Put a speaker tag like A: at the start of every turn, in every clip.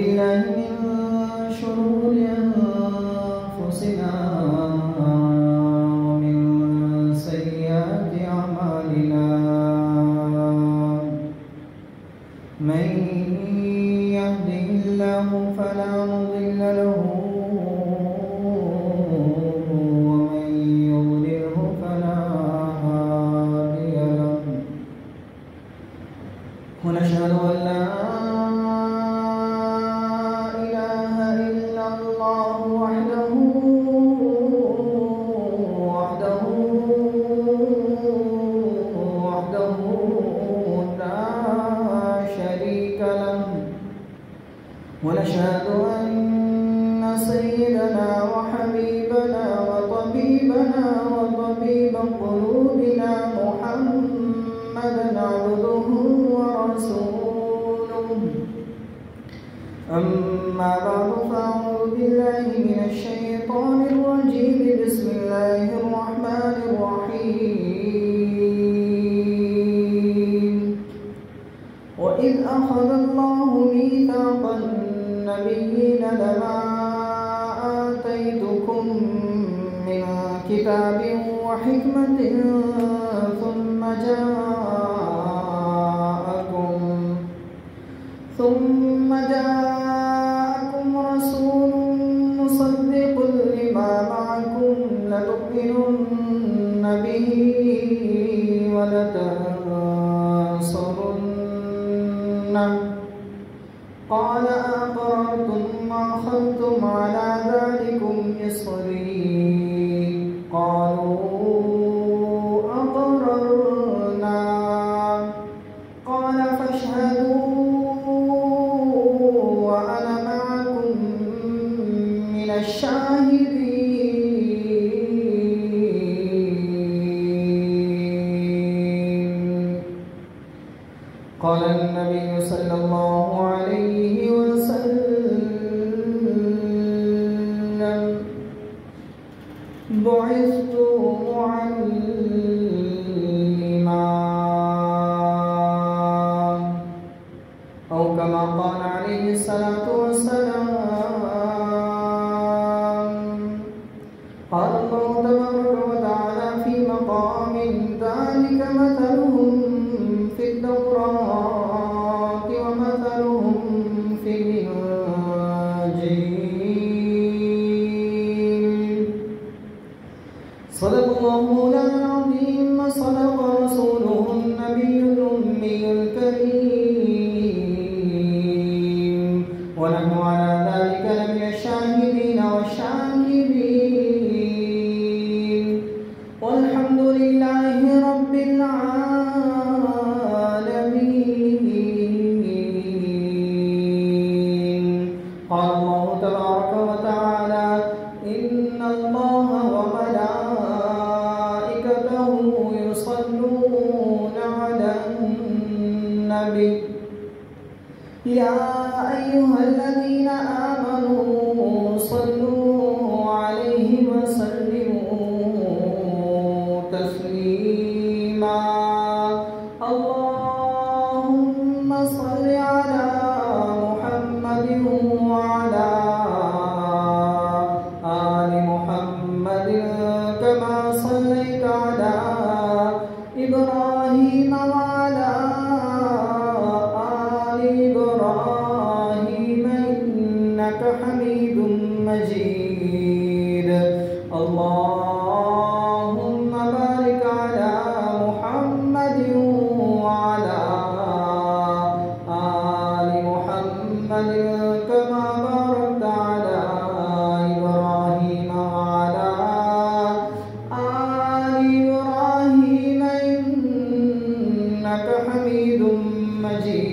A: بالله من شرور أنفسنا ومن سيئات أعمالنا. من يهده الله فلا مضل له ومن يضلله فلا هادي له. ونشهد أن لا إله إلا الله وحده لا شريك له. ونشهد أن سيدنا وحبيبنا وطبيبنا وطبيب قلوبنا محمدا عبده ورسوله. أما بعد فأعوذ بالله من الشيطان الرجيم. بسم الله الرحمن الرحيم. وإذ أخذ الله ميثاق النبيين لما آتيتكم من كتاب وحكمة ثم جاءكم رسول مصدق لما معكم لتؤمنن به ولتنصرنه. قال أقررتم وأخذتم على ذلكم إصري؟ قالوا أقررنا. قال فاشهدوا وأنا معكم من الشاهدين. قال النبي صلى الله عليه وسلم بعثت معلما، أو كما قال عليه الصلاة والسلام. قال الله تبارك وتعالى في مقام ذلك مثلهم في التوراة ومثلهم في الإنجيل. صدق الله مولانا العظيم وصدق رسوله النبي الأمي الكريم. ونحن على ذلك لمن الشاهدين والشاكرين. والحمد لله رب العالمين. قال الله تبارك وتعالى: إن الله وملائكته يصلون على النبي يا أيها الذين آمنوا صلوا عليه وسلموا تسليما. اللهم صل على محمد وعلى آل محمد كما صليت على إبراهيم وعلى آل إبراهيم إنك حميد مجيد. اللهم بارك على محمد وعلى آل محمد كما باركت على إبراهيم وعلى آل إبراهيم إنك حميد مجيد.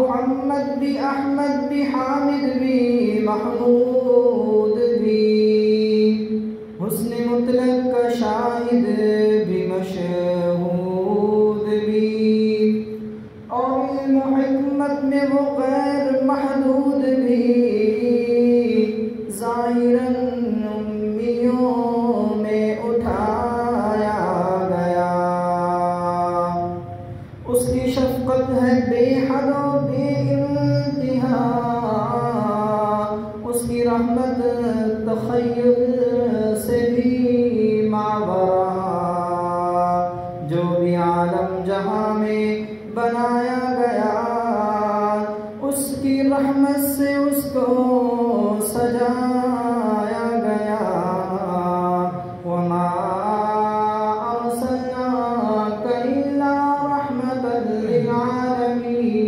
A: محمد بھی، احمد بھی، حامد بھی، محمود بھی، حسن مطلق کا شاہد بھی، مشہود بھی، اور علم و حکمت میں وہ غیر محدود بھی، ظاہراً امیوں میں اٹھایا گیا۔ اس کی شفقت ہے بے حد و بے انتہا، اس کی رحمت تخیل سے بھی ماورا، جو بھی عالم جہاں میں بنایا گیا، اس کی رحمت سے اس کو سجایا گیا۔ وما ارسلناک الا رحمتا للعالمین۔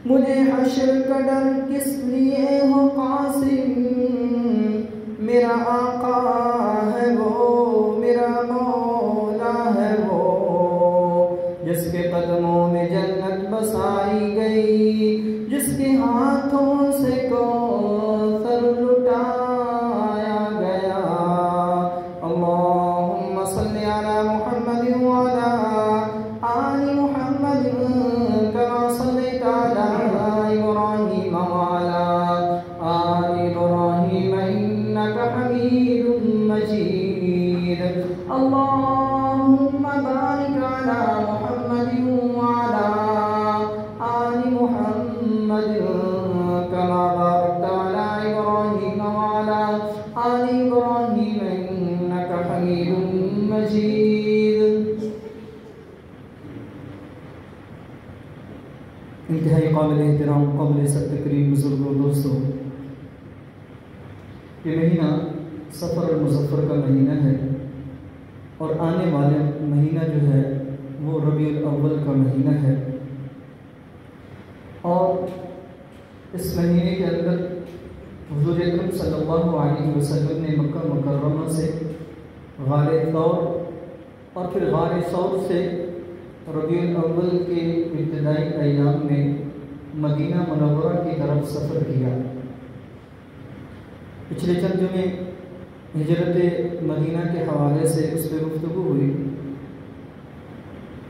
A: مجھے حشر کا ڈر کس لیے ہو قاسم، میرا آقا ہے وہ، میرا مولا ہے وہ، جس کے قدموں میں جنت بسائی گئی، جس کے ہاتھوں سے کوثر لٹایا گیا۔ اللہم صلی علی محمد وعلی آل محمد کما صلیت علی ابراہیم وعلی آل ابراہیم انک حمید مجید۔ اللہم بارک علی محمد وعلی آل محمد كما باركت على إبراهيم وعلى آل إبراهيم إنك حميد مجيد۔ انتہائی قابل احترام، قابل سب تکریم بزرگوں، دوستوں، یہ مہینہ سفر المظفر کا مہینہ ہے، اور آنے والے مہینہ جو ہے وہ ربیع الاول کا مہینہ ہے، اور اس مہینے کے اندر حضور اکرم صلی اللہ علیہ وسلم نے مکہ مکرمہ سے غار ثور اور پھر غار ثور سے ربیع الاول کے ابتدائی ایام میں مدینہ منورہ کی طرف سفر کیا۔ پچھلے چند جمعے ہجرت مدینہ کے حوالے سے اس پہ گفتگو ہوئی،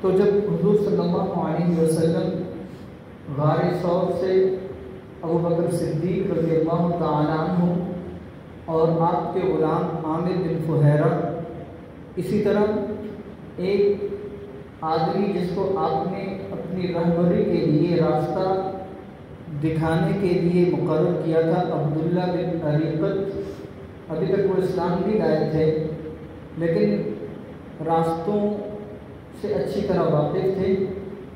A: تو جب حضور صلی اللہ علیہ وسلم غار ثور سے ابوبکر صدیق رضی اللہ تعالیٰ عنہ اور آپ کے غلام عامر بن فہیرہ، اسی طرح ایک آدمی جس کو آپ نے اپنی رہبری کے لیے، راستہ دکھانے کے لیے مقرر کیا تھا، عبداللہ بن اریقط، ابھی تک وہ اسلام نہیں لائے تھے لیکن راستوں سے اچھی طرح واقف تھے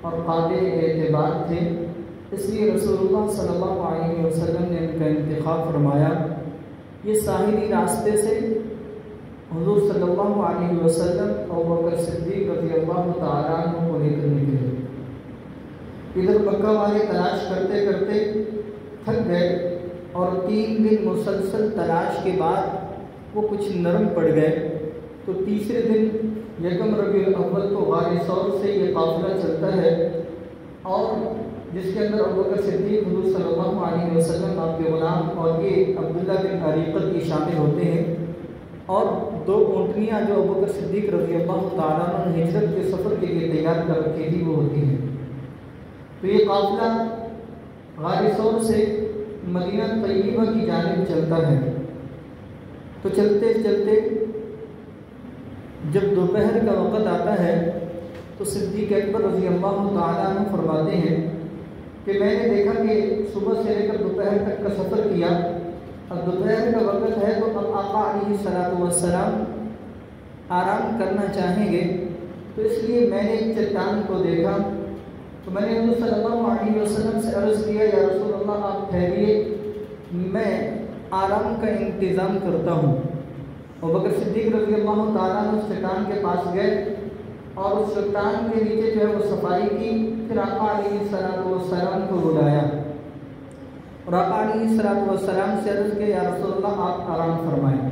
A: اور قابل اعتبار تھے، اس لیے رسول اللہ صلی اللہ علیہ وسلم نے ان کا انتخاب فرمایا۔ یہ ساحلی راستے سے حضور صلی اللہ علیہ وسلم ابوبکر صدیق رضی اللہ تعالیٰ عنہ کو لے کر نکلے۔ ادھر مکہ والے تلاش کرتے کرتے تھک گئے، اور 3 دن مسلسل تلاش کے بعد وہ کچھ نرم پڑ گئے، تو تیسرے دن یکم ربیع الاول کو غار ثور سے یہ قافلہ چلتا ہے، اور جس کے اندر ابوبکر صدیق، حضور صلی اللہ علیہ وسلم، آپ کے غلام اور یہ عبداللہ بن اریقط یہ شامل ہوتے ہیں، اور 2 اونٹنیاں جو ابوبکر صدیق رضی اللہ تعالیٰ عنہ ہجرت کے سفر کے لیے تیار کر رکھی تھی وہ ہوتی ہیں۔ تو یہ قافلہ غار ثور سے مدینہ طیبہ کی جانب چلتا ہے، تو چلتے چلتے جب دوپہر کا وقت آتا ہے تو صدیق اکبر رضی اللہ تعالیٰ عنہ فرماتے ہیں کہ میں نے دیکھا کہ صبح سے لے کر دوپہر تک کا سفر کیا، اب دوپہر کا وقت ہے تو اب آقا علیہ السلام آرام کرنا چاہیں گے، تو اس لیے میں نے ایک چٹان کو دیکھا، تو میں نے حضور صلی اللہ علیہ وسلم سے عرض کیا، یا رسول اللہ آپ ٹھہریے، میں آرام کا انتظام کرتا ہوں۔ ابوبکر صدیق رضی اللہ تعالیٰ عنہ اس چٹان کے پاس گئے اور اس چٹان کے نیچے جو ہے وہ صفائی کی، پھر آقا علیہ السلام کو بلایا اور آقا علیہ السلام سے عرض کیا، یا رسول اللہ آپ آرام فرمائیں،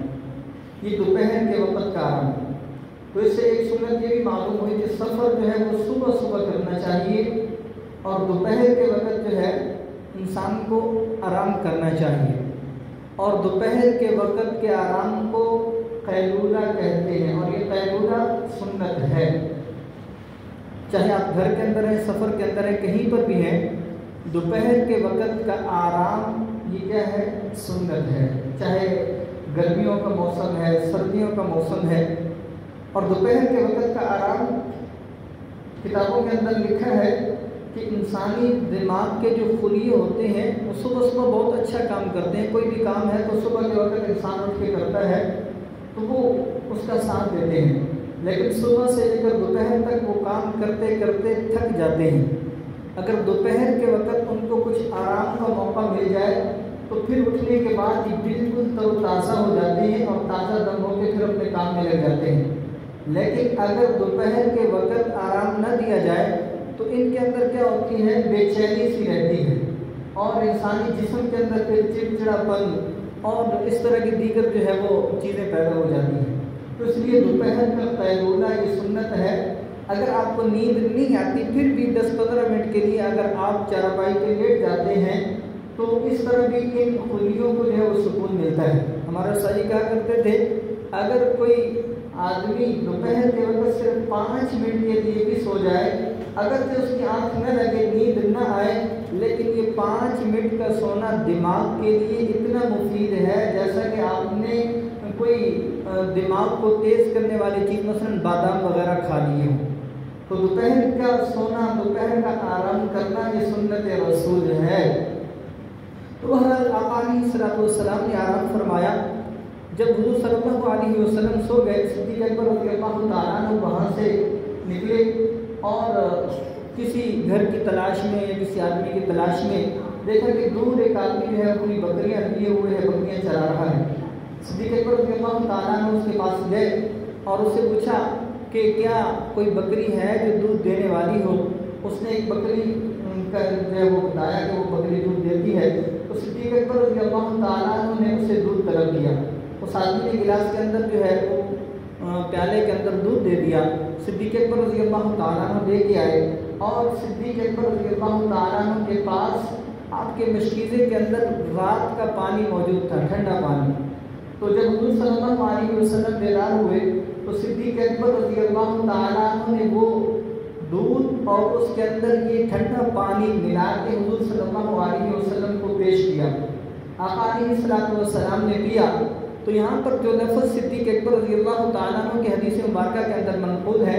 A: یہ دوپہر کے وقت کا آرام ہے۔ تو اس سے ایک سنت یہ بھی معلوم ہوئی کہ سفر جو ہے وہ صبح صبح کرنا چاہیے، اور دوپہر کے وقت جو ہے انسان کو آرام کرنا چاہیے، اور دوپہر کے وقت کے آرام کو قیلولہ کہتے ہیں، اور یہ قیلولہ سنت ہے۔ چاہے آپ گھر کے اندر ہیں، سفر کے اندر ہیں، کہیں پر بھی ہیں، دوپہر کے وقت کا آرام یہ کیا ہے؟ سنت ہے۔ چاہے گرمیوں کا موسم ہے، سردیوں کا موسم ہے، اور دوپہر کے وقت کا آرام کتابوں کے اندر لکھا ہے کہ انسانی دماغ کے جو خلیے ہوتے ہیں وہ صبح صبح بہت اچھا کام کرتے ہیں۔ کوئی بھی کام ہے تو صبح کے وقت انسان اٹھ کے کرتا ہے تو وہ اس کا ساتھ دیتے ہیں، لیکن صبح سے لے کر دوپہر تک وہ کام کرتے کرتے تھک جاتے ہیں۔ اگر دوپہر کے وقت ان کو کچھ آرام کا موقع مل جائے تو پھر اٹھنے کے بعد یہ بالکل تر و تازہ ہو جاتے ہیں اور تازہ دم ہو کے پھر اپنے کام میں لگ جاتے ہیں۔ لیکن اگر دوپہر کے وقت آرام نہ دیا جائے تو ان کے اندر کیا ہوتی ہے؟ بے چینی سی رہتی ہے، اور انسانی جسم کے اندر پھر چڑچڑاپن اور اس طرح کی دیگر جو ہے وہ چیزیں پیدا ہو جاتی ہیں۔ تو اس لیے دوپہر کا قیلولہ یہ سنت ہے۔ اگر آپ کو نیند نہیں آتی پھر بھی 10-15 منٹ کے لیے اگر آپ چارپائی پہ لیٹ جاتے ہیں تو اس طرح بھی ان خلیوں کو جو ہے وہ سکون ملتا ہے۔ ہمارا صحیح کہا کرتے تھے اگر کوئی آدمی دوپہر کے وقت صرف 5 منٹ کے لیے بھی سو جائے، اگر کہ اس کی آنکھ نہ لگے، نیند نہ آئے، لیکن یہ 5 منٹ کا سونا دماغ کے لیے اتنا مفید ہے جیسا کہ آپ نے کوئی دماغ کو تیز کرنے والی چیز مثلا بادام وغیرہ کھا لیے ہوں۔ تو دوپہر کا سونا، دوپہر کا آرام کرنا یہ سنت رسول ہے۔ تو حضرت آقا علیہ الصلوۃ والسلام نے آرام فرمایا۔ جب حضور صلی اللہ علیہ وسلم سو گئے، صدیق اکبر رضی اللہ تعالیٰ عنہ وہاں سے نکلے اور کسی گھر کی تلاش میں یا کسی آدمی کی تلاش میں دیکھا کہ دور ایک آدمی جو ہے اپنی بکریاں لیے ہوئے ہے، بکریاں چرا رہا ہے۔ صدیق اکبر رضی اللہ تعالیٰ عنہ اس کے پاس گئے اور اس سے پوچھا کہ کیا کوئی بکری ہے جو دودھ دینے والی ہو؟ اس نے ایک بکری کا جو ہے وہ بتایا کہ وہ بکری دودھ دیتی ہے۔ تو صدیق اکبر رضی اللہ تعالیٰ عنہ نے اسے دودھ طلب کیا۔ اس آدمی نے گلاس کے اندر جو ہے وہ پیالے کے اندر دودھ دے دیا۔ صدیق اکبر رضی اللہ تعالیٰ عنہ دے کے آئے، اور صدیق اکبر رضی اللہ تعالیٰ عنہ کے پاس آپ کے مشکیزے کے اندر رات کا پانی موجود تھا، ٹھنڈا پانی۔ تو جب حضور صلی اللہ علیہ وسلم بیدار ہوئے تو صدیق اکبر رضی اللہ تعالیٰ عنہ نے وہ دودھ اور اس کے اندر یہ ٹھنڈا پانی ملا کے حضور صلی اللہ علیہ وسلم کو پیش کیا۔ آقا علیہ الصلوۃ والسلام نے پیا۔ تو یہاں پر جو لفظ صدیق اکبر رضی اللہ تعالیٰ عنہ کے حدیث مبارکہ کے اندر منقول ہے،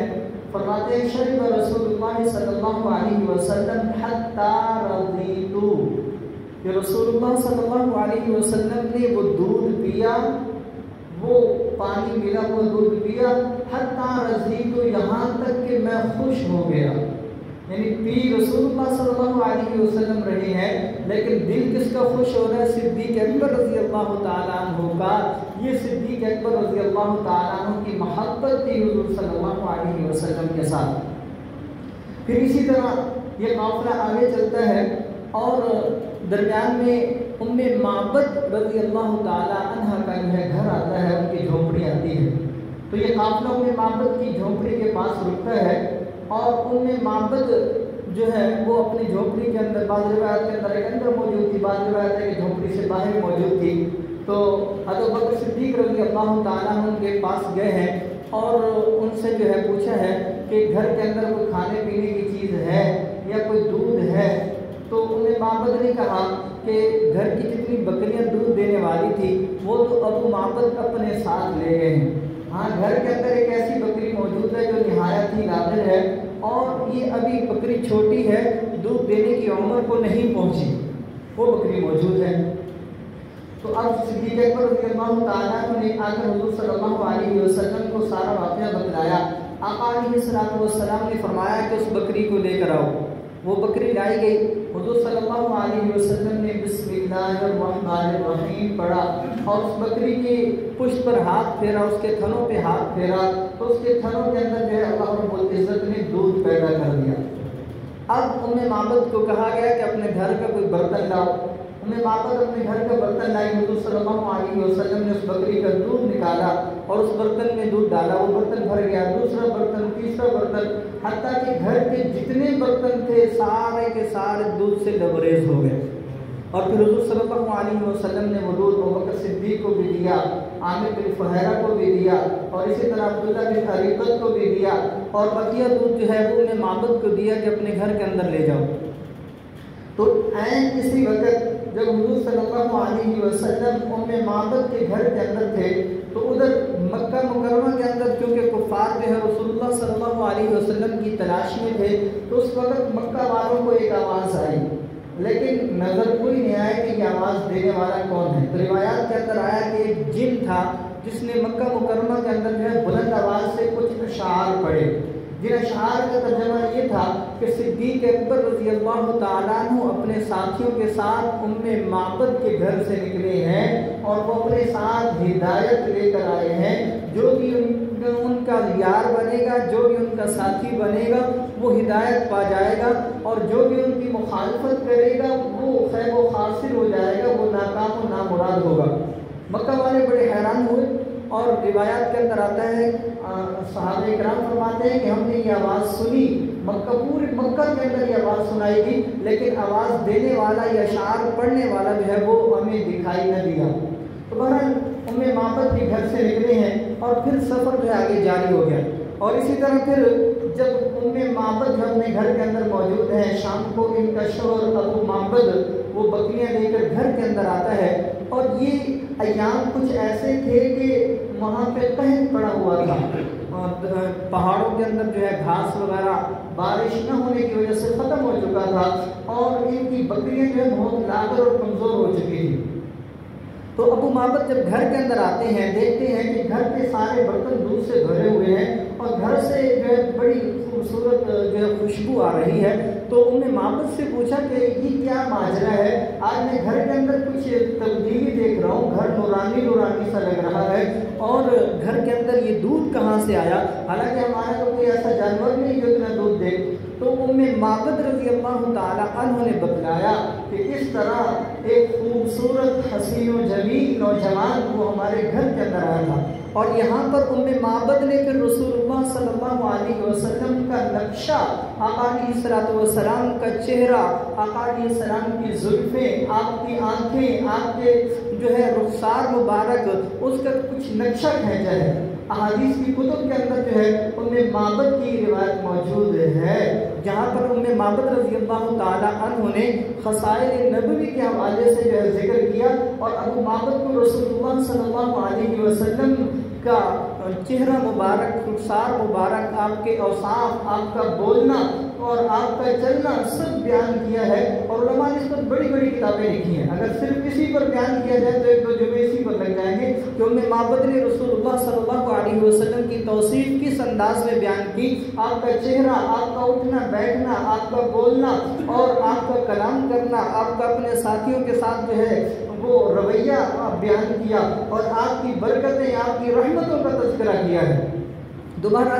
A: فرماتے ہیں شرب رسول اللہ صلی اللہ علیہ وسلم حتی رضیتو، کہ رسول اللہ صلی اللہ علیہ وسلم نے وہ دودھ پیا، وہ پانی ملا ہوا دودھ پیا، حتی رضیتو، یہاں تک کہ میں خوش ہو گیا۔ یعنی پی رسول اللہ صلی اللہ علیہ وسلم رہے ہیں، لیکن دل کس کا خوش ہو رہا ہے؟ صدیق اکبر رضی اللہ تعالیٰ عنہ کا۔ یہ صدیق اکبر رضی اللہ تعالیٰ عنہ کی محبت تھی حضور صلی اللہ علیہ وسلم کے ساتھ۔ پھر اسی طرح یہ قافلہ آگے چلتا ہے اور درمیان میں ام معبد رضی اللہ تعالیٰ عنہ کا جو ہے گھر آتا ہے، ان کی جھونپڑی آتی ہے۔ تو یہ قافلہ ام معبد کی جھونپڑی کے پاس رکتا ہے، اور ام معبد جو ہے وہ اپنی جھونپڑی کے اندر، بعض روایت کے اندر ایک اندر موجود تھی، بعض روایت ہے کہ جھونپڑی سے باہر موجود تھی۔ تو حضرت بکر صدیق رضی اللہ تعالیٰ عنہ کے پاس گئے ہیں اور ان سے جو ہے پوچھا ہے کہ گھر کے اندر کوئی کھانے پینے کی چیز ہے یا کوئی دودھ ہے؟ تو ام معبد نے کہا کہ گھر کی جتنی بکریاں دودھ دینے والی تھی وہ تو ابو معبد اپنے ساتھ لے گئے ہیں۔ ہاں، گھر کے اندر ایک ایسی بکری موجود ہے جو نہایت ہی نادر ہے، اور یہ ابھی بکری چھوٹی ہے، دودھ دینے کی عمر کو نہیں پہنچی، وہ بکری موجود ہے۔ تو اب صدیق اکبر رضی اللہ تعالیٰ عنہ نے آ کر حضور صلی اللہ علیہ وسلم کو سارا واقعہ بتلایا۔ آقا علیہ الصلوۃ والسلام نے فرمایا کہ اس بکری کو لے کر آؤ۔ وہ بکری لائی گئی، حضور صلی اللہ علیہ وسلم نے بسم اللہ الرحمن الرحیم پڑھا اور اس بکری کی پشت پر ہاتھ پھیرا، اس کے تھنوں پہ ہاتھ پھیرا، تو اس کے تھنوں کے اندر جو ہے اللہ رب العزت نے دودھ پیدا کر دیا۔ اب ام معبد کو کہا گیا کہ اپنے گھر کا کوئی برتن لاؤ، معبد اپنے گھر کا برتن لائی، حضور صلی اللہ علیہ وسلم نے اس بکری کا دودھ نکالا اور اس برتن میں دودھ ڈالا، وہ برتن بھر گیا، دوسرا برتن، تیسرا برتن، حتیٰ کہ گھر کے جتنے برتن تھے سارے کے سارے دودھ سے لبریز ہو گئے۔ اور پھر حضور صلی اللہ علیہ وسلم نے وہ دودھ ابوبکر صدیق کو بھی دیا، عامر بن فہیرہ کو بھی دیا، اور اسی طرح عبداللہ بن اریقط کو بھی دیا، اور بقیہ دودھ جو ہے وہ انہیں معبد کو دیا کہ اپنے گھر کے اندر لے جاؤ۔ تو عین اسی وقت جب حضور صلی اللہ علیہ وسلم معبد کے گھر کے اندر تھے تو ادھر مکہ مکرمہ کے اندر چونکہ کفار جو ہے رسول اللہ صلی اللہ علیہ وسلم کی تلاش میں تھے، تو اس وقت مکہ والوں کو ایک آواز آئی، لیکن نظر کوئی نہیں آیا کہ یہ آواز دینے والا کون ہے۔ تو روایات کے اندر آیا کہ ایک جن تھا جس نے مکہ مکرمہ کے اندر جو ہے بلند آواز سے کچھ اشعار پڑھے، جن اشعار کا ترجمہ یہ تھا کہ صدیق اکبر رضی اللہ تعالیٰ عنہ اپنے ساتھیوں کے ساتھ معبد کے گھر سے نکلے ہیں اور وہ اپنے ساتھ ہدایت لے کر آئے ہیں، جو بھی ان کا یار بنے گا، جو بھی ان کا ساتھی بنے گا وہ ہدایت پا جائے گا، اور جو بھی ان کی مخالفت کرے گا وہ خیب و خاسر ہو جائے گا، وہ ناکام و نامراد ہوگا۔ مکہ والے بڑے حیران ہوئے، اور روایات کے اندر آتا ہے صحابہ کرام فرماتے ہیں کہ ہم نے یہ آواز سنی، پورے مکہ کے اندر یہ آواز سنائی دی، لیکن آواز دینے والا یا اشعار پڑھنے والا جو ہے وہ ہمیں دکھائی نہ دیا۔ تو بہرحال معبد کے گھر سے نکلے ہیں اور پھر سفر جو ہے آگے جاری ہو گیا۔ اور اسی طرح پھر جب معبد جو اپنے گھر کے اندر موجود ہیں، شام کو ان کا شوہر ابو معبد وہ بکریاں لے کر گھر کے اندر آتا ہے، اور یہ ایام کچھ ایسے تھے کہ وہاں پہ قحط پڑا ہوا تھا، اور پہاڑوں کے اندر جو ہے گھاس وغیرہ بارش نہ ہونے کی وجہ سے ختم ہو چکا تھا، اور ان کی بکریاں جو ہے بہت لاغر اور کمزور ہو چکی تھی۔ تو ابو معبد جب گھر کے اندر آتے ہیں، دیکھتے ہیں کہ گھر کے سارے برتن دودھ سے بھرے ہوئے ہیں اور گھر سے جو ہے بڑی خوبصورت جو ہے خوشبو آ رہی ہے۔ تو معبد سے پوچھا کہ یہ کیا ماجرا ہے، آج میں گھر کے اندر کچھ تبدیلی دیکھ رہا ہوں، گھر نورانی نورانی سا لگ رہا ہے، اور گھر کے اندر یہ دودھ کہاں سے آیا، حالانکہ ہمارا تو کوئی ایسا جانور نہیں جو اتنا دودھ دے۔ تو معبد رضی اللہ تعالیٰ عنہ نے بتلایا کہ اس طرح ایک خوبصورت حسین و جمیل نوجوان وہ ہمارے گھر کے اندر آیا تھا، اور یہاں پر معبد نے پھر رسول اللہ صلی اللہ علیہ وسلم کا نقشہ، آقا علیہ السلام کا چہرہ، آقا علیہ السلام کی زلفیں، آپ کی آنکھیں، آپ کے جو ہے رخسار مبارک، اس کا کچھ نقشہ کھینچا ہے۔ احادیث کی کتب کے اندر جو ہے معبد کی روایت موجود ہے، جہاں پر معبد رضی اللہ تعالیٰ عنہ نے خصائل نبوی کے حوالے سے جو ہے ذکر کیا، اور ابو معبد کو رسول اللہ صلی اللہ علیہ وسلم کا چہرہ مبارک، رخسار مبارک، آپ کے اوصاف، آپ کا بولنا اور آپ کا چلنا سب بیان کیا ہے، اور علماء نے اس پر بڑی بڑی کتابیں لکھی ہیں۔ اگر صرف اسی پر بیان کیا جائے تو ایک دو جمعے اسی پر لگ جائیں گے کہ معبد نے رسول اللہ صلی اللہ علیہ وسلم کی توصیف کس انداز میں بیان کی، آپ کا چہرہ، آپ کا اٹھنا بیٹھنا، آپ کا بولنا اور آپ کا کلام کرنا، آپ کا اپنے ساتھیوں کے ساتھ جو ہے وہ رویہ بیان کیا، اور آپ کی برکتیں، آپ کی رحمتوں کا تذکرہ کیا ہے۔ دوبارہ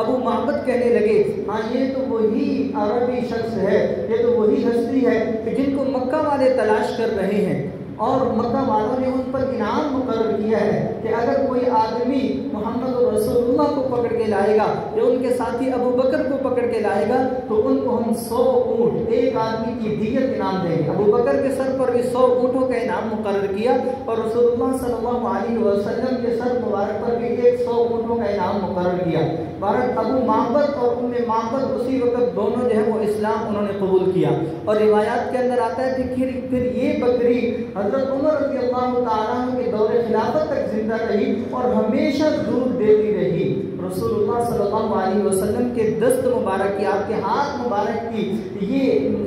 A: ابو معبد کہنے لگے، ہاں یہ تو وہی عربی شخص ہے، یہ تو وہی ہستی ہے کہ جن کو مکہ والے تلاش کر رہے ہیں، اور مکہ والوں نے ان پر انعام مقرر کیا ہے کہ اگر کوئی آدمی محمد رسول اللہ کو پکڑ کے لائے گا یا ان کے ساتھی ابو بکر کو پکڑ کے لائے گا تو ان کو ہم 100 اونٹ ایک آدمی کی دیت انعام دیں گے۔ ابو بکر کے سر پر بھی 100 اونٹوں کا انعام مقرر کیا، اور رسول اللہ صلی اللہ علیہ وسلم کے سر مبارک پر بھی 100 اونٹوں کا انعام مقرر کیا۔ بہرحال ابو معبد اور معبد اسی وقت دونوں جو ہے وہ اسلام انہوں نے قبول کیا، اور روایات کے اندر آتا ہے کہ پھر یہ بکری حضرت عمر رضی اللہ تعالیٰ عنہ کے دور خلافت تک زندہ رہی اور ہمیشہ دودھ دیتی رہی۔ رسول اللہ صلی اللہ علیہ وسلم کے دست مبارک کی، آپ کے ہاتھ مبارک کی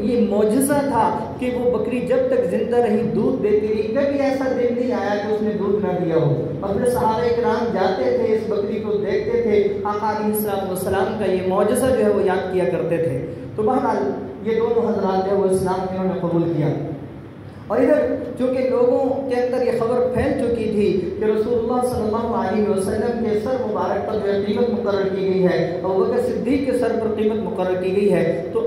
A: یہ معجزہ تھا کہ وہ بکری جب تک زندہ رہی دودھ دیتی رہی، کبھی ایسا دن نہیں آیا کہ اس نے دودھ نہ دیا ہو۔ اور پھر صحابہ کرام جاتے تھے، اس بکری کو دیکھتے تھے، آقا علیہ السلام کا یہ معجزہ جو ہے وہ یاد کیا کرتے تھے۔ تو بہرحال یہ دونوں حضرات جو وہ اسلام انہوں نے قبول کیا، اور ادھر چونکہ لوگوں کے اندر یہ خبر پھیل چکی تھی کہ رسول اللہ صلی اللہ علیہ وسلم کے سر مبارک پر جو قیمت مقرر کی گئی ہے، ابو بکر صدیق کے سر پر قیمت مقرر کی گئی ہے، تو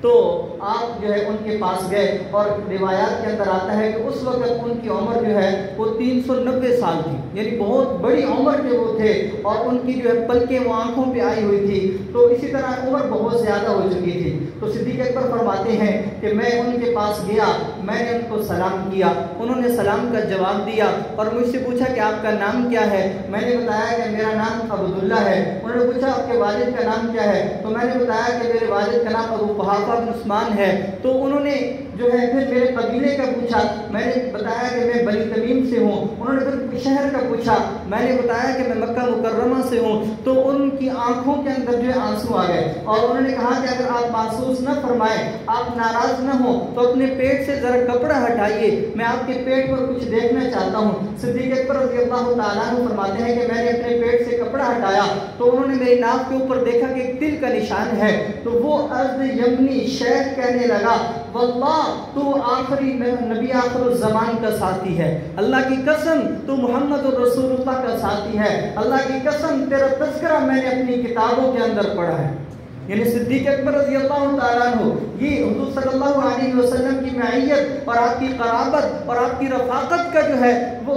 A: تو آپ جو ہے ان کے پاس گئے اور روایات کے اندر آتا ہے کہ اس وقت ان کی عمر جو ہے وہ 390 سال تھی، یعنی بہت بڑی عمر کے وہ تھے اور ان کی جو ہے پلکیں وہ آنکھوں پہ آئی ہوئی تھی، تو اسی طرح عمر بہت زیادہ ہو چکی تھی۔ تو صدیق اکبر فرماتے ہیں کہ میں ان کے پاس گیا، میں نے ان کو سلام کیا، انہوں نے سلام کا جواب دیا اور مجھ سے پوچھا کہ آپ کا نام کیا ہے؟ میں نے بتایا کہ میرا نام عبداللہ ہے۔ انہوں نے پوچھا آپ کے والد کا نام کیا ہے؟ تو میں نے بتایا کہ میرے والد کا نام ابو قحافہ بن عثمان ہے۔ تو انہوں نے جو ہے پھر میرے قبیلے کا پوچھا، میں نے بتایا کہ میں بنی تمیم سے ہوں۔ انہوں نے پھر شہر کا پوچھا، میں نے بتایا کہ میں مکہ مکرمہ سے ہوں۔ تو ان کی آنکھوں کے اندر جو ہے آنسو آ گئے اور انہوں نے کہا کہ اگر آپ محسوس نہ فرمائیں، آپ ناراض نہ ہوں تو اپنے پیٹ سے ذرا کپڑا ہٹائیے، میں آپ کے پیٹ پر کچھ دیکھنا چاہتا ہوں۔ صدیق اکبر رضی اللہ تعالیٰ عنہ فرماتے ہیں کہ میں نے اپنے پیٹ سے کپڑا ہٹایا تو انہوں نے میری ناک کے اوپر دیکھا کہ ایک تل کا نشان ہے۔ تو وہ ازد یمنی شیخ کہنے لگا واللہ تو آخری نبی آخر الزمان کا ساتھی ہے، اللہ کی قسم تو محمد رسول اللہ کا ساتھی ہے، اللہ کی قسم تیرا تذکرہ میں نے اپنی کتابوں کے اندر پڑھا ہے۔ یعنی صدیق اکبر رضی اللہ تعالیٰ عنہ یہ حضور صلی اللہ علیہ وسلم کی معیت اور آپ کی قرابت اور آپ کی رفاقت کا جو ہے وہ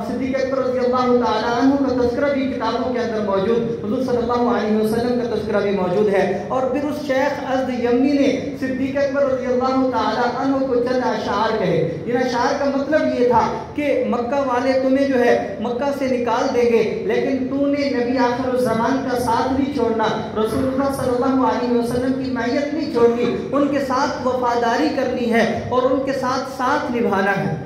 A: صدیق اکبر رضی اللہ تعالیٰ عنہ کا تذکرہ بھی کتابوں کے اندر موجود، حضور صلی اللہ علیہ وسلم کا تذکرہ بھی موجود ہے۔ اور پھر اس شیخ ازد یمنی نے صدیق اکبر رضی اللہ تعالیٰ عنہ کو چند اشعار کہے۔ ان اشعار کا مطلب یہ تھا کہ مکہ والے تمہیں جو ہے مکہ سے نکال دیں گے، لیکن تو نے نبی آخر الزمان کا ساتھ نہیں چھوڑنا، رسول اللہ صلی اللہ علیہ وسلم کی معیت نہیں چھوڑنی، ان کے ساتھ وفاداری کرنی ہے اور ان کے ساتھ نبھانا ہے۔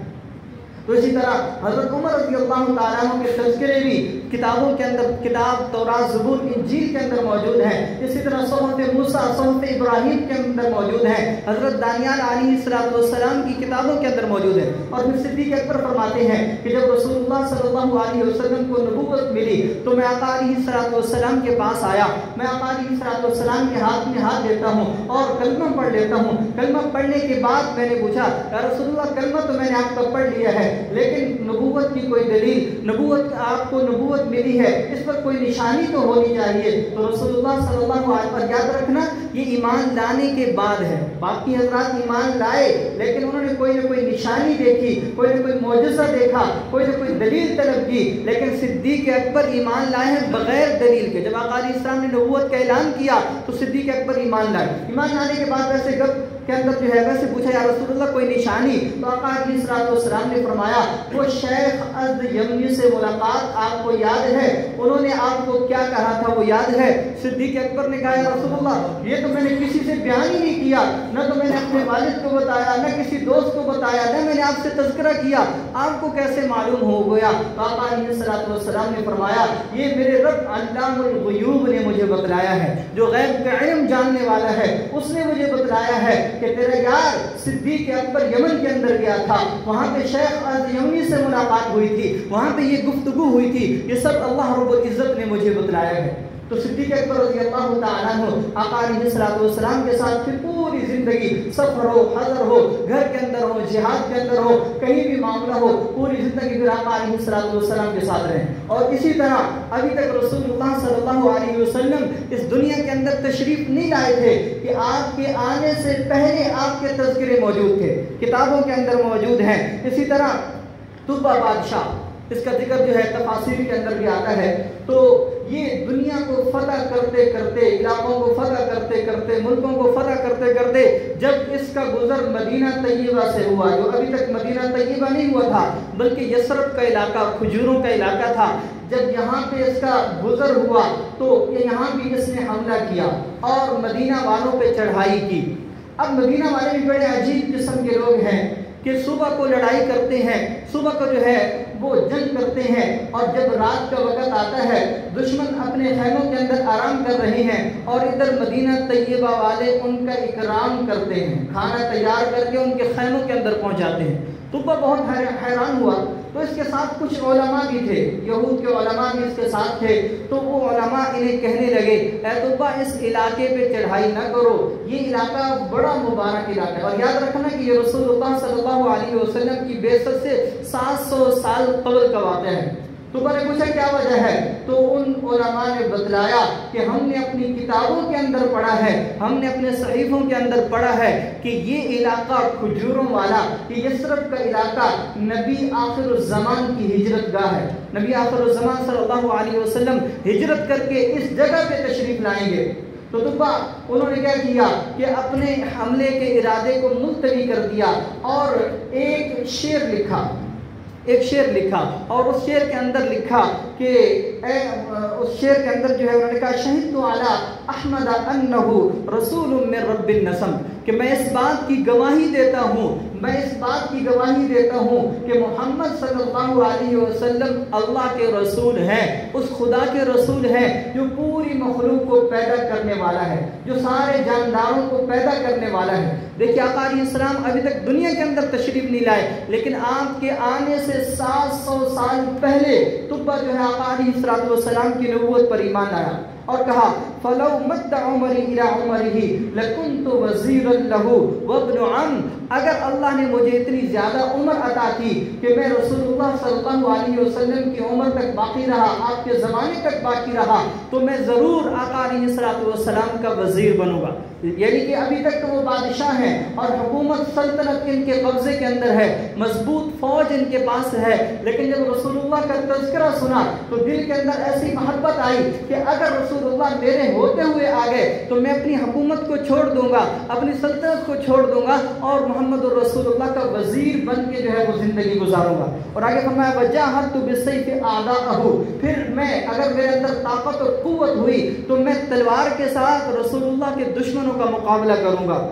A: تو اسی طرح حضرت عمر رضی اللہ تعالیٰ عنہ کے تذکرے بھی کتابوں کے اندر، کتاب تورات زبور انجیل کے اندر موجود ہیں، اسی طرح صحف موسیٰ صحف ابراہیم کے اندر موجود ہیں، حضرت دانیال علیہ السلام کی کتابوں کے اندر موجود ہے۔ اور پھر صدیق اکبر فرماتے ہیں کہ جب رسول اللہ صلی اللہ علیہ وسلم کو نبوت ملی تو میں آقا علیہ السلام کے پاس آیا، میں آقا علیہ السلام کے ہاتھ میں ہاتھ دیتا ہوں اور کلمہ پڑھ لیتا ہوں۔ کلمہ پڑھنے کے بعد میں نے پوچھا یا رسول اللہ کلمہ تو میں نے آپ کا پڑھ لیا ہے، لیکن نبوت کی کوئی دلیل، نبوت آپ کو نبوت ملی ہے اس پر کوئی نشانی تو ہونی چاہیے۔ تو رسول اللہ صلی اللہ علیہ وسلم، یاد رکھنا یہ ایمان لانے کے بعد ہے، باقی حضرات ایمان لائے لیکن انہوں نے کوئی نہ کوئی نشانی دیکھی، کوئی نہ کوئی معجزہ دیکھا، کوئی نہ کوئی دلیل طلب کی، لیکن صدیق اکبر ایمان لائے ہیں بغیر دلیل کے۔ جب آقا علیہ السلام نے نبوت کا اعلان کیا تو صدیق اکبر ایمان لائے۔ ایمان لانے کے بعد ویسے گپ کے اندر جو ہے ویسے پوچھا یا رسول اللہ کوئی نشانی؟ تو آقا علیہ السلام نے فرمایا وہ شیخ ازد یمنی سے ملاقات آپ کو یاد ہے؟ انہوں نے آپ کو کیا کہا تھا وہ یاد ہے؟ صدیق اکبر نے کہا یا رسول اللہ یہ تو میں نے کسی سے بیان ہی نہیں کیا، نہ تو میں نے اپنے والد کو بتایا، نہ کسی دوست کو بتایا، نہ میں نے آپ سے تذکرہ کیا، آپ کو کیسے معلوم ہو گیا؟ آقا علیہ السلام نے فرمایا یہ میرے رب علام الغیوب نے مجھے بتلایا ہے، جو غیب کا علم جاننے والا ہے اس نے مجھے بتلایا ہے کہ تیرا یار صدیق اکبر یمن کے اندر گیا تھا، وہاں پہ شیخ ازد یمنی سے ملاقات ہوئی تھی، وہاں پہ یہ گفتگو ہوئی تھی، یہ سب اللہ رب العزت نے مجھے بتلایا ہے۔ تو صدیق اکبر رضی اللہ تعالیٰ عنہ آقا علیہ السلام کے ساتھ پھر پوری زندگی سفر ہو، حضر ہو، گھر کے اندر ہو، جہاد کے اندر ہو، کہیں بھی معاملہ ہو، پوری زندگی پھر آقا علیہ السلام کے ساتھ رہے۔ اور اسی طرح ابھی تک رسول اللہ صلی اللہ علیہ وسلم اس دنیا کے اندر تشریف نہیں لائے تھے کہ آپ کے آنے سے پہلے آپ کے تذکرے موجود تھے، کتابوں کے اندر موجود ہیں۔ اسی طرح طبہ بادشاہ، اس کا ذکر جو ہے تفاسیر کے اندر بھی آتا ہے، تو یہ دنیا کو فتح کرتے کرتے، علاقوں کو فتح کرتے کرتے، ملکوں کو فتح کرتے کرتے جب اس کا گزر مدینہ طیبہ سے ہوا، جو ابھی تک مدینہ طیبہ نہیں ہوا تھا بلکہ یثرب کا علاقہ، کھجوروں کا علاقہ تھا، جب یہاں پہ اس کا گزر ہوا تو یہاں بھی اس نے حملہ کیا اور مدینہ والوں پہ چڑھائی کی۔ اب مدینہ والے بھی بڑے عجیب قسم کے لوگ ہیں کہ صبح کو لڑائی کرتے ہیں، صبح کو جو ہے وہ جنگ کرتے ہیں، اور جب رات کا وقت آتا ہے دشمن اپنے خیموں کے اندر آرام کر رہے ہیں اور ادھر مدینہ طیبہ والے ان کا اکرام کرتے ہیں، کھانا تیار کر کے ان کے خیموں کے اندر پہنچاتے ہیں۔ طبہ بہت حیران ہوا، تو اس کے ساتھ کچھ علماء بھی تھے، یہود کے علماء بھی اس کے ساتھ تھے، تو وہ علماء انہیں کہنے لگے اے طبہ اس علاقے پہ چڑھائی نہ کرو، یہ علاقہ بڑا مبارک علاقہ ہے، اور یاد رکھنا کہ یہ رسول اللہ صلی اللہ علیہ وسلم کی بعثت سے 700 سال قبل کا واقعہ ہے، تو میں نے پوچھا کیا وجہ ہے؟ تو ان علماء نے بتلایا کہ ہم نے اپنی کتابوں کے اندر پڑھا ہے، ہم نے اپنے صحیفوں کے اندر پڑھا ہے کہ یہ علاقہ کھجوروں والا، یہ یثرب کا علاقہ نبی آخر الزمان کی ہجرت گاہ ہے۔ نبی آخر الزمان صلی اللہ علیہ وسلم ہجرت کر کے اس جگہ پہ تشریف لائیں گے۔ تو دبا انہوں نے کیا کیا کہ اپنے حملے کے ارادے کو ملتوی کر دیا اور ایک شعر لکھا اور اس شعر کے اندر لکھا کہ اس شعر کے اندر جو ہے انہوں نے کہا شہدت علی احمد انہ رسول من رب النسم، کہ میں اس بات کی گواہی دیتا ہوں کہ محمد صلی اللہ علیہ وسلم اللہ کے رسول ہیں، اس خدا کے رسول ہیں جو پوری مخلوق کو پیدا کرنے والا ہے، جو سارے جانداروں کو پیدا کرنے والا ہے۔ دیکھیے آقا علیہ السلام ابھی تک دنیا کے اندر تشریف نہیں لائے، لیکن آپ کے آنے سے 700 سال پہلے تبا جو ہے آقا علیہ السلام کی نبوت پر ایمان لایا اور کہا فَلَوْ مَدَّ عُمَرِي إِلَىٰ عُمَرِهِ لَكُنْتُ وَزِيرًا لَهُ وَابْنُ عَمٍ، اگر اللہ نے مجھے اتنی زیادہ عمر عطا کی کہ میں رسول اللہ صلی اللہ علیہ وسلم کی عمر تک باقی رہا، آپ کے زمانے تک باقی رہا، تو میں ضرور آقا علیہ السلام کا وزیر بنوں گا۔ یعنی کہ ابھی تک تو وہ بادشاہ ہیں اور حکومت سلطنت ان کے قبضے کے اندر ہے، مضبوط فوج ان کے پاس ہے، لیکن جب رسول اللہ کا تذکرہ سنا تو دل کے اندر ایسی محبت آئی کہ اگر رسول اللہ میرے ہوتے ہوئے آ گئے تو میں اپنی حکومت کو چھوڑ دوں گا، اپنی سلطنت کو چھوڑ دوں گا اور محمد الرسول اللہ کا وزیر بن کے جو ہے وہ زندگی گزاروں گا۔ اور آگے فرمایا وَجَاهَدْتُ بِالسَّيْفِ أَعْدَاءَهُ، پھر میں اگر میرے اندر طاقت اور قوت ہوئی تو میں تلوار کے ساتھ رسول اللہ کے دشمنوں کا مقابلہ کروں گا۔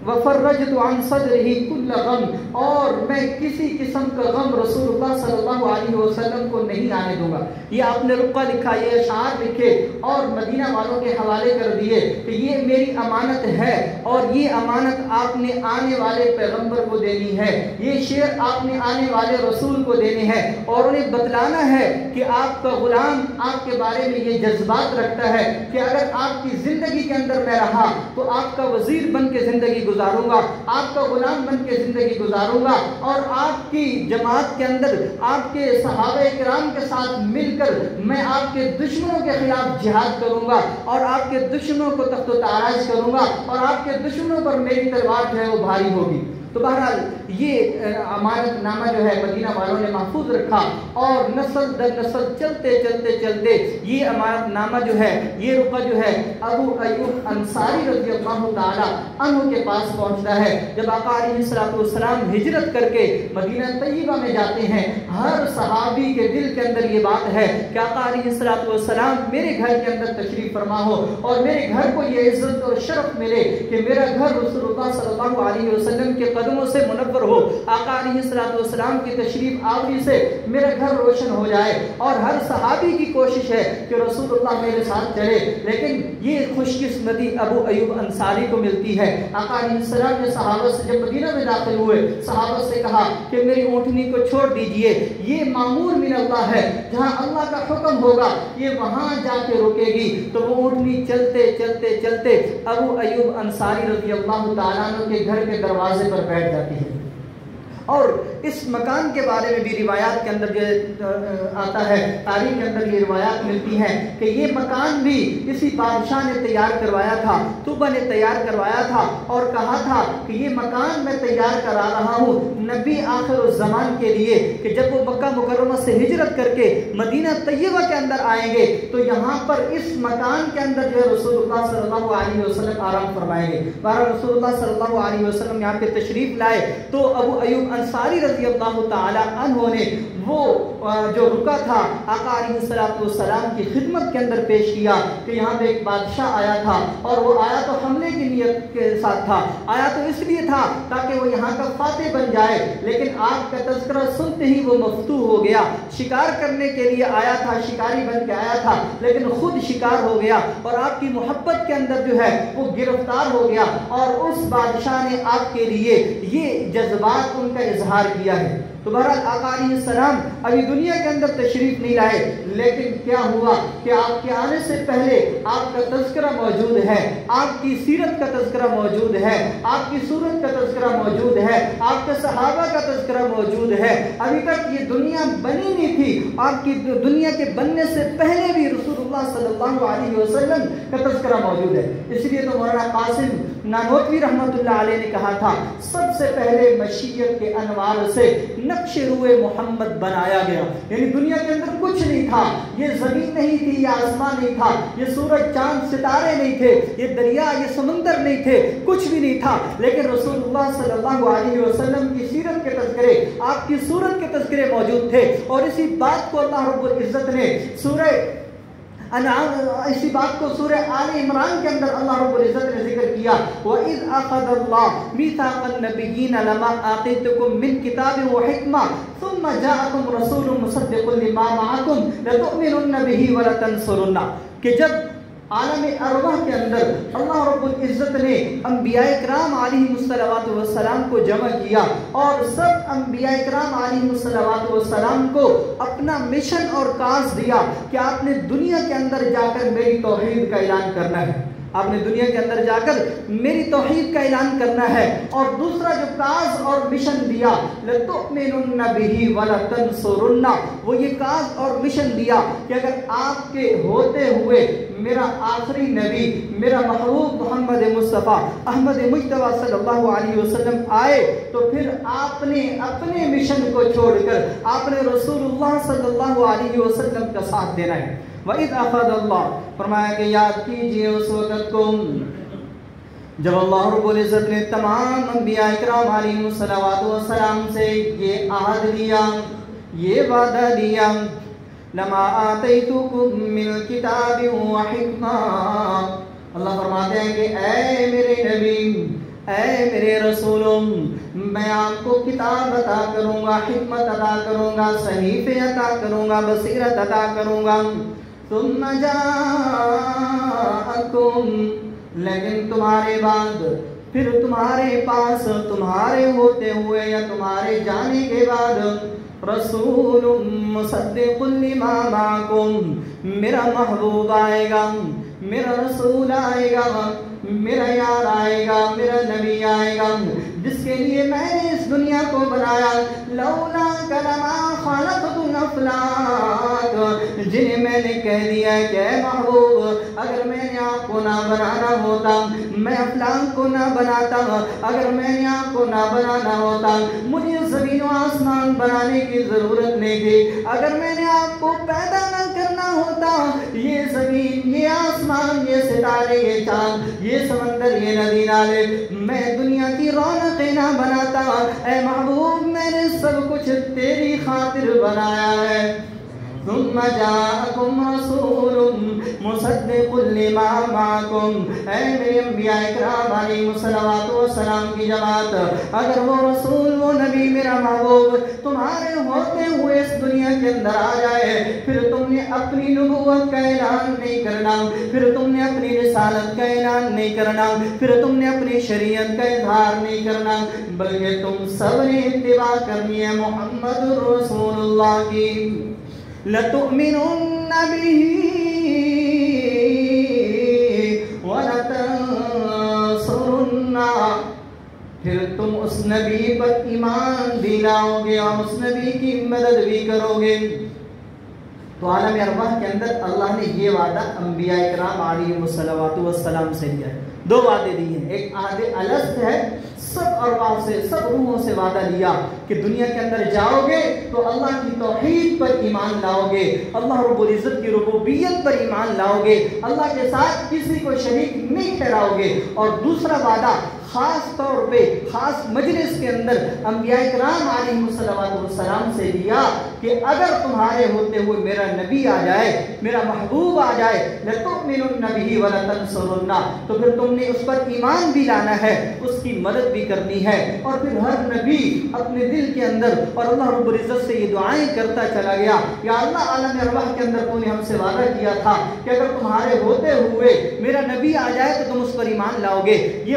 A: وَفَرَّجْتُ عَنْ صَدْرِهِ كُلَّ غَمٍ، اور میں کسی قسم کا غم رسول اللہ صلی اللہ علیہ وسلم کو نہیں آنے دوں گا۔ یہ آپ نے رقعہ لکھا، یہ اشعار لکھے اور مدینہ والوں کے حوالے کر دیے کہ یہ میری امانت ہے اور یہ امانت آپ نے آنے والے پیغمبر کو دینی ہے، یہ شعر آپ نے آنے والے رسول کو دینے ہیں اور انہیں بتلانا ہے کہ آپ کا غلام آپ کے بارے میں یہ جذبات رکھتا ہے کہ اگر آپ کی زندگی کے اندر میں رہا تو آپ کا وزیر بن کے زندگی گزاروں گا، آپ کا غلام بن کے زندگی گزاروں گا اور آپ کی جماعت کے اندر آپ کے صحابہ کرام کے ساتھ مل کر میں آپ کے دشمنوں کے خلاف جہاد کروں گا اور آپ کے دشمنوں کو تخت و تاراج کروں گا اور آپ کے دشمنوں پر میری تلوار جو ہے وہ بھاری ہوگی۔ تو بہرحال یہ امانت نامہ جو ہے مدینہ والوں نے محفوظ رکھا اور نسل در نسل چلتے چلتے چلتے یہ امانت نامہ جو ہے، یہ رقعہ جو ہے ابو ایوب انصاری رضی اللہ تعالی عنہ کے پاس پہنچتا ہے۔ جب آقا علیہ السلام ہجرت کر کے مدینہ طیبہ میں جاتے ہیں، ہر صحابی کے دل کے اندر یہ بات ہے کہ آقا علیہ السلام میرے گھر کے اندر تشریف فرما ہو اور میرے گھر کو یہ عزت اور شرف ملے کہ میرا گھر رسول اللہ صلی اللہ علیہ وسلم کے قدموں سے منور ہو، آقا علیہ السلام کی تشریف آوری سے میرا گھر روشن ہو جائے۔ اور ہر صحابی کی کوشش ہے کہ رسول اللہ میرے ساتھ چلے، لیکن یہ خوش قسمتی ابو ایوب انصاری کو ملتی ہے۔ آقا علیہ السلام نے صحابہ سے جب مدینہ میں داخل ہوئے صحابہ سے کہا کہ میری اونٹنی کو چھوڑ دیجئے، یہ معمور من اللہ ہے، جہاں اللہ کا حکم ہوگا یہ وہاں جا کے رکے گی۔ تو وہ اونٹنی چلتے چلتے چلتے ابو ایوب انصاری رضی اللہ تعالیٰ عنہ کے گھر کے دروازے پر بیٹھ جاتی ہے۔ اور اس مکان کے بارے میں بھی روایات کے اندر جو آتا ہے، تاریخ کے اندر یہ روایات ملتی ہیں کہ یہ مکان بھی اسی بادشاہ نے تیار کروایا تھا، طوبہ نے تیار کروایا تھا اور کہا تھا کہ یہ مکان میں تیار کرا رہا ہوں نبی آخر الزمان کے لیے کہ جب وہ مکہ مکرمہ سے ہجرت کر کے مدینہ طیبہ کے اندر آئیں گے تو یہاں پر اس مکان کے اندر جو ہے رسول اللہ صلی اللہ علیہ وسلم آرام فرمائیں گے۔ بہرحال رسول اللہ صلی اللہ علیہ وسلم یہاں پہ تشریف لائے تو ابو ایوب انصاری رضی اللہ تعالی عنہ نے وہ جو رکا تھا آقا علیہ السلام کی خدمت کے اندر پیش کیا کہ یہاں پہ ایک بادشاہ آیا تھا اور وہ آیا تو حملے کی نیت کے ساتھ تھا، آیا تو اس لیے تھا تاکہ وہ یہاں کا فاتح بن جائے، لیکن آپ کا تذکرہ سنتے ہی وہ مفتوح ہو گیا، شکار کرنے کے لیے آیا تھا، شکاری بن کے آیا تھا لیکن خود شکار ہو گیا اور آپ کی محبت کے اندر جو ہے وہ گرفتار ہو گیا اور اس بادشاہ نے آپ کے لیے یہ جذبات ان کا کا اظہار کیا ہے۔ تو بہرحال آقا علیہ السلام ابھی دنیا کے اندر تشریف نہیں لائے، لیکن کیا ہوا کہ آپ کے آنے سے پہلے آپ کا تذکرہ موجود ہے، آپ کی سیرت کا تذکرہ موجود ہے، آپ کی صورت کا تذکرہ موجود ہے، آپ کے صحابہ کا تذکرہ موجود ہے۔ ابھی تک یہ دنیا بنی نہیں تھی، آپ کی دنیا کے بننے سے پہلے بھی رسول اللہ صلی اللہ علیہ وسلم کا تذکرہ موجود ہے۔ اس لیے تو مولانا قاسم نانوتوی رحمۃ اللہ علیہ نے کہا تھا، سب سے پہلے مشیت کے انوار سے نقش روئے محمد بنایا گیا۔ یعنی دنیا کے اندر کچھ نہیں تھا، یہ زمین نہیں تھی، یہ آسمان نہیں تھا، یہ سورج چاند ستارے نہیں تھے، یہ دریا یہ سمندر نہیں تھے، کچھ بھی نہیں تھا، لیکن رسول اللہ صلی اللہ علیہ وسلم کی سیرت کے تذکرے، آپ کی صورت کے تذکرے موجود تھے۔ اور اسی بات کو اللہ رب العزت نے اسی بات کو سورہ آل عمران کے اندر اللہ رب العزت نے ذکر کیا، وَإِذْ أَخَذَ اللَّهُ مِيثَاقَ النَّبِيِّينَ لَمَا آتَيْتُكُم مِّن كِتَابٍ وَحِكْمَةٍ ثُمَّ جَاءَكُمْ رَسُولٌ مُصَدِّقٌ لِّمَا مَعَكُمْ لَتُؤْمِنُنَّ بِهِ وَلَتَنصُرُنَّهُ، کہ جب عالم ارواح کے اندر اللہ رب العزت نے انبیاء کرام علیہ السلام کو جمع کیا اور سب انبیاء کرام علیہ السلام کو اپنا مشن اور کاز دیا کہ آپ نے دنیا کے اندر جا کر میری توحید کا اعلان کرنا ہے، آپ نے دنیا کے اندر جا کر میری توحید کا اعلان کرنا ہے۔ اور دوسرا جو کاز اور مشن دیا، لَتُؤْمِنُنَّ بِهِ وَلَتَنصُرُنَّهُ، وہ یہ کاز اور مشن دیا کہ اگر آپ کے ہوتے ہوئے میرا آخری نبی، میرا محبوب محمد مصطفیٰ احمد مجتبیٰ صلی اللہ علیہ وسلم آئے تو پھر آپ نے اپنے مشن کو چھوڑ کر آپ نے رسول اللہ صلی اللہ علیہ وسلم کا ساتھ دینا ہے۔ وَإِذْ أَخَذَ اللَّهُ، فرمایا کہ یاد کیجئے اس وقت کو جب اللہ رب العزت نے تمام انبیاء اکرام علیہ السلام سے یہ عہد لیا، یہ وعدہ لیا، لما آتیتکم من کتاب و حکمہ، اللہ فرماتے ہیں کہ اے میرے نبی، اے میرے رسولوں، میں آپ کو کتاب عطا کروں گا، حکمت عطا کروں گا، صحیفے عطا کروں گا، بصیرت عطا کروں گا۔ ثم جاءکم، لیکن تمہارے بعد، پھر تمہارے پاس، تمہارے ہوتے ہوئے یا تمہارے جانے کے بعد، رسول مصدق لما معکم، میرا محبوب آئے گا، میرا رسول آئے گا، میرا یار آئے گا، میرا نبی آئے گا، جس کے لیے میں نے اس دنیا کو بنایا۔ لولا کلمہ خلقت الافلاک، جنہیں میں نے کہہ دیا کہ اے محبوب، اگر میں نے آپ کو نہ بنانا ہوتا، میں افلاک کو نہ بناتا، اگر میں نے آپ کو نہ بنانا ہوتا، مجھے زمین و آسمان بنانے کی ضرورت نہیں تھی، اگر میں نے آپ کو پیدا نہ کرنا ہوتا، یہ زمین، یہ آسمان، یہ ستارے، یہ چاند، یہ سمندر، یہ ندی نالے، میں دنیا کی رونقیں نہ بناتا۔ اے محبوب، میں نے سب کچھ تیری خاطر بنایا ہے۔ ثم جاءکم رسول مصدق لما معکم، اے میرے انبیاء اکرام علیہ السلام کی جماعت، اگر وہ رسول، وہ نبی، میرا محبوب تمہارے ہوتے ہوئے اس دنیا کے اندر آ جائے، پھر تم نے اپنی نبوت کا اعلان نہیں کرنا، پھر تم نے اپنی رسالت کا اعلان نہیں کرنا، پھر تم نے اپنی شریعت کا اظہار نہیں کرنا، بلکہ تم سب نے اتباع کرنی ہے محمد رسول اللہ کی۔ لَتُؤْمِنُنَّ بِهِ وَلَتَنصُرُنَّهُ، پھر تم اس نبی پر ایمان بھی لاؤ گے اور اس نبی کی مدد بھی کرو گے۔ تو عالم ارواح کے اندر اللہ نے یہ وعدہ انبیاء اکرام علیہ السلام سے لیا ہے۔ دو وعدے دیے ہیں، ایک عہد الست ہے، سب ارواح سے، سب روحوں سے وعدہ لیا کہ دنیا کے اندر جاؤ گے تو اللہ کی توحید پر ایمان لاؤ گے، اللہ رب العزت کی ربوبیت پر ایمان لاؤ گے، اللہ کے ساتھ کسی کو شریک نہیں ٹھہراؤ گے۔ اور دوسرا وعدہ خاص طور پہ خاص مجلس کے اندر انبیاء کرام علیہ السلام سے لیا کہ اگر تمہارے ہوتے ہوئے میرا نبی آ جائے، میرا محبوب آ جائے، لَتُؤْمِنُنَّ بِهِ وَلَتَنصُرُنَّهُ، تو پھر تم نے اس پر ایمان بھی لانا ہے، اس کی مدد بھی کرنی ہے۔ اور پھر ہر نبی اپنے دل کے اندر اور اللہ رب العزت سے یہ دعائیں کرتا چلا گیا، یا اللہ عالم ارواح کے اندر تو نے ہم سے وعدہ کیا تھا کہ اگر تمہارے ہوتے ہوئے میرا نبی آ جائے تو تم اس پر ایمان لاؤ گے، یہ